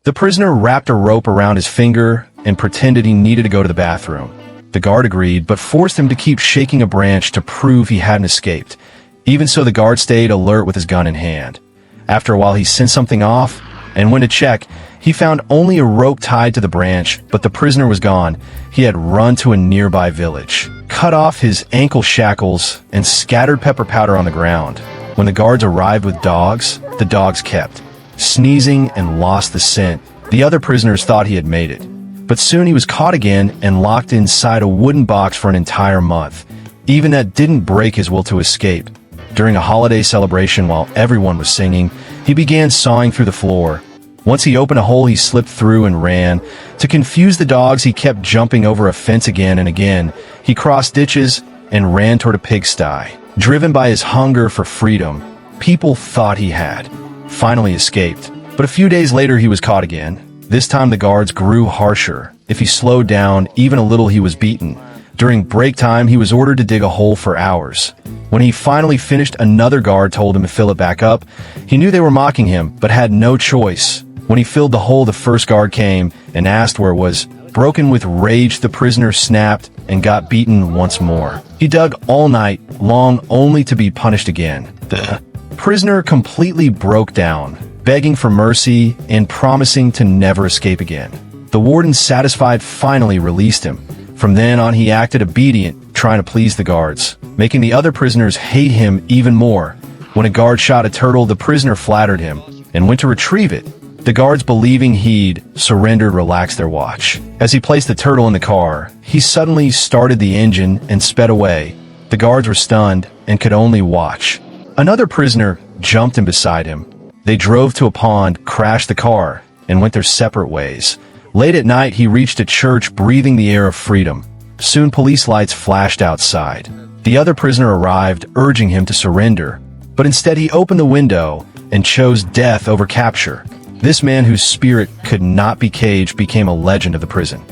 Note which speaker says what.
Speaker 1: The prisoner wrapped a rope around his finger and pretended he needed to go to the bathroom. The guard agreed, but forced him to keep shaking a branch to prove he hadn't escaped. Even so, the guard stayed alert with his gun in hand. After a while, he sent something off and went to check. He found only a rope tied to the branch, but the prisoner was gone. He had run to a nearby village, cut off his ankle shackles, and scattered pepper powder on the ground. When the guards arrived with dogs, the dogs kept sneezing and lost the scent. The other prisoners thought he had made it. But soon he was caught again and locked inside a wooden box for an entire month. Even that didn't break his will to escape. During a holiday celebration while everyone was singing, he began sawing through the floor. Once he opened a hole, he slipped through and ran. To confuse the dogs, he kept jumping over a fence again and again. He crossed ditches and ran toward a pigsty. Driven by his hunger for freedom, people thought he had finally escaped. But a few days later, he was caught again. This time the guards grew harsher. If he slowed down even a little, he was beaten. During break time, he was ordered to dig a hole for hours. When he finally finished, another guard told him to fill it back up. He knew they were mocking him, but had no choice. When he filled the hole, the first guard came and asked where it was. Broken with rage, the prisoner snapped and got beaten once more. He dug all night long only to be punished again. The prisoner completely broke down, begging for mercy and promising to never escape again. The warden, satisfied, finally released him. From then on, he acted obedient, trying to please the guards, making the other prisoners hate him even more. When a guard shot a turtle, the prisoner flattered him and went to retrieve it. The guards, believing he'd surrendered, relaxed their watch. As he placed the turtle in the car, he suddenly started the engine and sped away. The guards were stunned and could only watch. Another prisoner jumped in beside him. They drove to a pond, crashed the car, and went their separate ways. Late at night, he reached a church, breathing the air of freedom. Soon police lights flashed outside. The other prisoner arrived, urging him to surrender. But instead, he opened the window and chose death over capture. This man, whose spirit could not be caged, became a legend of the prison.